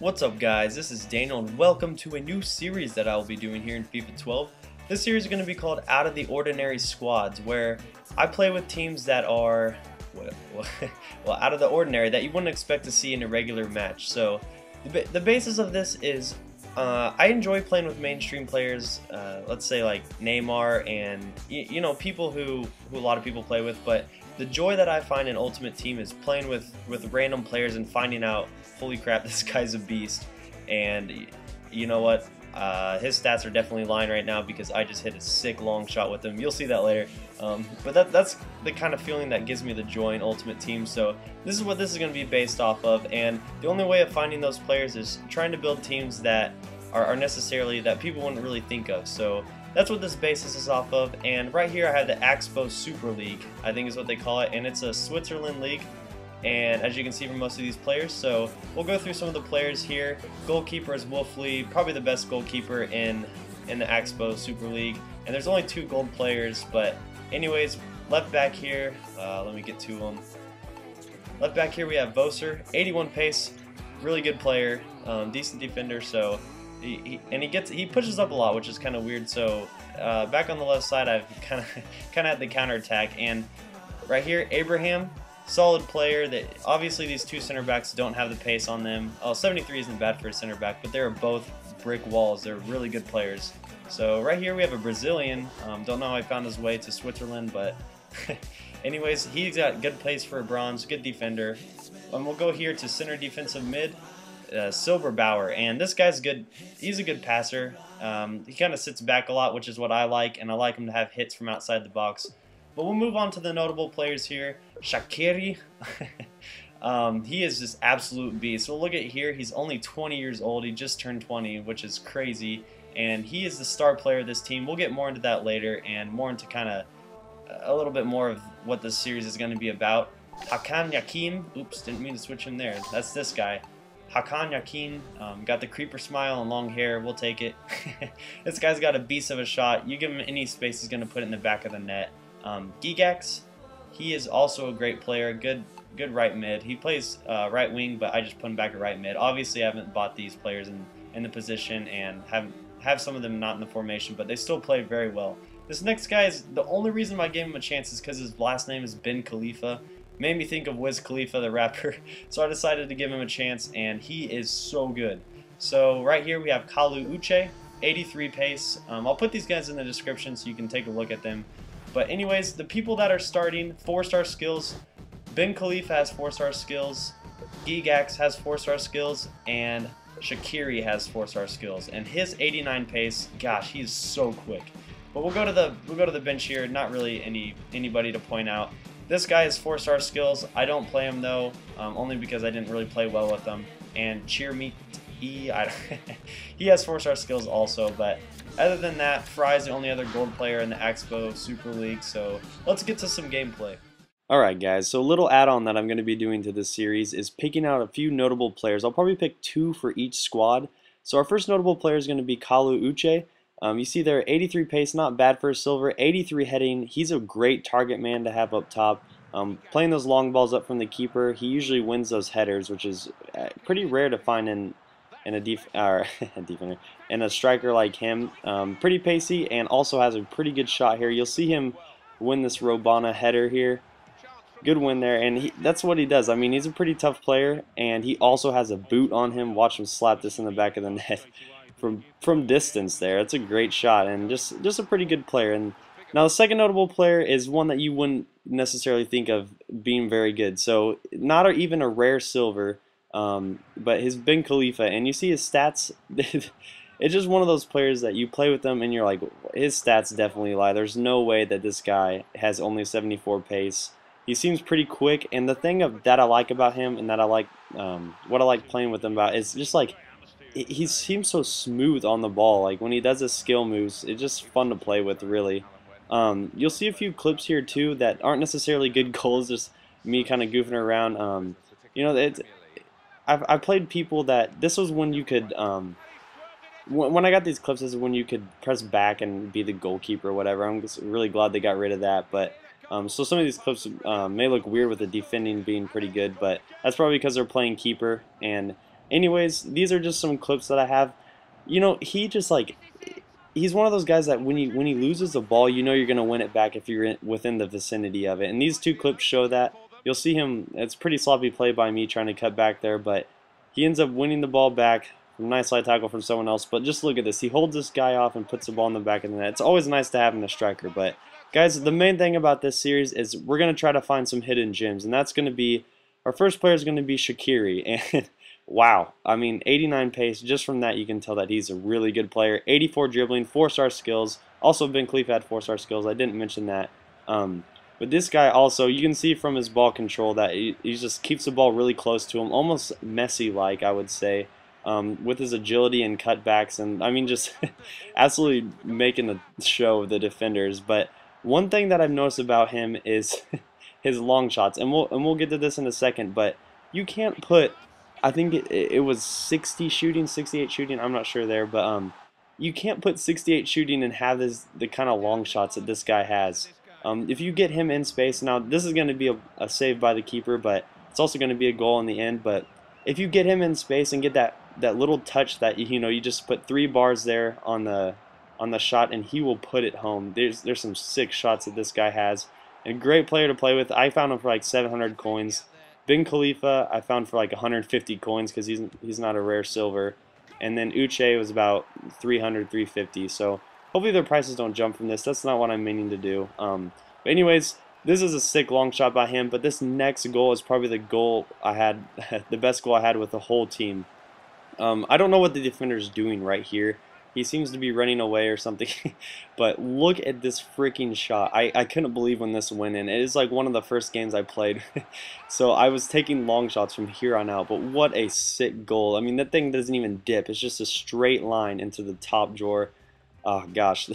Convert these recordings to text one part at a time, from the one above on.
What's up guys, this is Daniel and welcome to a new series that I will be doing here in FIFA 12. This series is going to be called Out of the Ordinary Squads, where I play with teams that are, well, out of the ordinary, that you wouldn't expect to see in a regular match. So the basis of this is I enjoy playing with mainstream players, let's say like Neymar and you know, people who a lot of people play with, but the joy that I find in Ultimate Team is playing with random players and finding out, holy crap, this guy's a beast. And you know what? His stats are definitely lying right now because I just hit a sick long shot with him. You'll see that later. But that's the kind of feeling that gives me the joy in Ultimate Team. So this is what this is going to be based off of. And the only way of finding those players is trying to build teams that are necessarily that people wouldn't really think of. So that's what this basis is off of. And right here I have the Axpo Super League, I think is what they call it, and it's a Switzerland league. And as you can see from most of these players, so we'll go through some of the players here. Goalkeeper is Wolfli, probably the best goalkeeper in the Axpo Super League. And there's only 2 gold players, but anyways, left back here, let me get to them. Left back here we have Voser, 81 pace, really good player, decent defender. So he pushes up a lot, which is kind of weird. So back on the left side, I've kind of had the counter attack, and right here Abraham, solid player. That obviously these 2 center backs don't have the pace on them. 73 isn't bad for a center back, but they're both brick walls. They're really good players. So right here we have a Brazilian. Don't know how he found his way to Switzerland, but anyways, he's got good pace for a bronze, good defender. We'll go here to center defensive mid. Silberbauer, and this guy's good. He's a good passer. He kind of sits back a lot, which is what I like, and I like him to have hits from outside the box. But we'll move on to the notable players here. Shaqiri, he is just absolute beast. So look at here, he's only 20 years old. He just turned 20, which is crazy, and he is the star player of this team. We'll get more into that later, and more into kind of a little bit more of what this series is going to be about. Yakin, oops, didn't mean to switch in there. That's this guy. Yakin, got the creeper smile and long hair. We'll take it. This guy's got a beast of a shot. You give him any space, he's going to put it in the back of the net. Gygax, he is also a great player. Good right mid. He plays right wing, but I just put him back at right mid. Obviously, I haven't bought these players in the position and have some of them not in the formation, but they still play very well. This next guy is the only reason I gave him a chance is because his last name is Ben Khalifa. Made me think of Wiz Khalifa, the rapper, so I decided to give him a chance, and he is so good. So right here we have Uche, 83 pace. I'll put these guys in the description so you can take a look at them. But anyways, the people that are starting, 4-star skills. Ben Khalifa has 4-star skills. Gygax has 4-star skills, and Shaqiri has 4-star skills. And his 89 pace, gosh, he's so quick. But we'll go to the bench here. Not really anybody to point out. This guy has 4-star skills. I don't play him though, only because I didn't really play well with him. And Chermiti, he has 4-star skills also. But other than that, Frei is the only other gold player in the Axpo Super League. So let's get to some gameplay. Alright guys, so a little add-on that I'm going to be doing to this series is picking out a few notable players. I'll probably pick 2 for each squad. So our first notable player is going to be Uche. You see there, 83 pace, not bad for a silver, 83 heading. He's a great target man to have up top. Playing those long balls up from the keeper, he usually wins those headers, which is pretty rare to find in a defender, and a striker like him. Pretty pacey and also has a pretty good shot here. You'll see him win this Robana header here. Good win there, and that's what he does. I mean, he's a pretty tough player, and he also has a boot on him. Watch him slap this in the back of the net. From distance there. It's a great shot, and just a pretty good player. And now the second notable player is one that you wouldn't necessarily think of being very good. So not even a rare silver, but his Ben Khalifa, and you see his stats. It's just one of those players that you play with them and you're like, his stats definitely lie. There's no way that this guy has only 74 pace. He seems pretty quick, and the thing that I like about him, and that I like, what I like playing with him about, is just like, he seems so smooth on the ball. Like when he does his skill moves, it's just fun to play with, really. You'll see a few clips here too that aren't necessarily good goals, just me kind of goofing around. You know, I played people that this was when you could when I got these clips, this is when you could press back and be the goalkeeper or whatever. I'm just really glad they got rid of that. But so some of these clips may look weird with the defending being pretty good, but that's probably because they're playing keeper. And anyways, these are just some clips that I have. You know, he just like, he's one of those guys that when he loses the ball, you know you're gonna win it back if you're within the vicinity of it. And these two clips show that. You'll see him. It's pretty sloppy play by me trying to cut back there, but he ends up winning the ball back. Nice light tackle from someone else. But just look at this. He holds this guy off and puts the ball in the back of the net. It's always nice to have him a striker. But guys, the main thing about this series is we're gonna try to find some hidden gems, and that's gonna be our first player is gonna be Shaqiri. And wow, I mean 89 pace, just from that you can tell that he's a really good player. 84 dribbling, 4-star skills. Also Khalifa had 4-star skills, I didn't mention that. But this guy also, you can see from his ball control that he just keeps the ball really close to him, almost Messi-like I would say, with his agility and cutbacks, and I mean just absolutely making the show of the defenders. But one thing that I've noticed about him is his long shots, and we'll get to this in a second, but you can't put, I think it was 60 shooting, 68 shooting, I'm not sure there, but you can't put 68 shooting and have the kind of long shots that this guy has. If you get him in space, now this is going to be a save by the keeper, but it's also going to be a goal in the end. But if you get him in space and get that little touch that you just put 3 bars there on the shot, and he will put it home. There's some sick shots that this guy has. A great player to play with. I found him for like 700 coins. Khalifa I found for like 150 coins because he's not a rare silver, and then Uche was about 300, 350. So hopefully their prices don't jump from this. That's not what I'm meaning to do. But anyways, this is a sick long shot by him. But this next goal is probably the goal I had, the best goal I had with the whole team. I don't know what the defender's doing right here. He seems to be running away or something. But look at this freaking shot. I couldn't believe when this went in. It is like one of the first games I played. So I was taking long shots from here on out. But what a sick goal. I mean, that thing doesn't even dip. It's just a straight line into the top drawer. Oh gosh,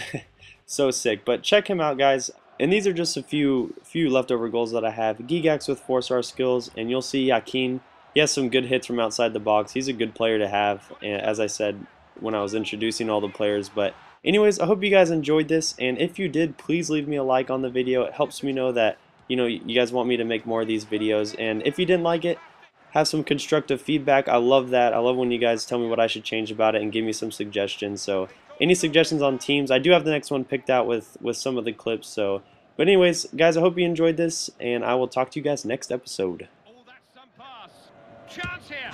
so sick. But check him out, guys. And these are just a few leftover goals that I have. Gygax with 4-star skills, and you'll see Yakin. He has some good hits from outside the box. He's a good player to have, as I said when I was introducing all the players. But anyways, I hope you guys enjoyed this, and if you did, please leave me a like on the video. It helps me know that you guys want me to make more of these videos. And if you didn't like it, have some constructive feedback. I love that. I love when you guys tell me what I should change about it and give me some suggestions. So any suggestions on teams, I do have the next one picked out with some of the clips. So, but anyways, guys, I hope you enjoyed this, and I will talk to you guys next episode. Oh, that's some pass. Chance here.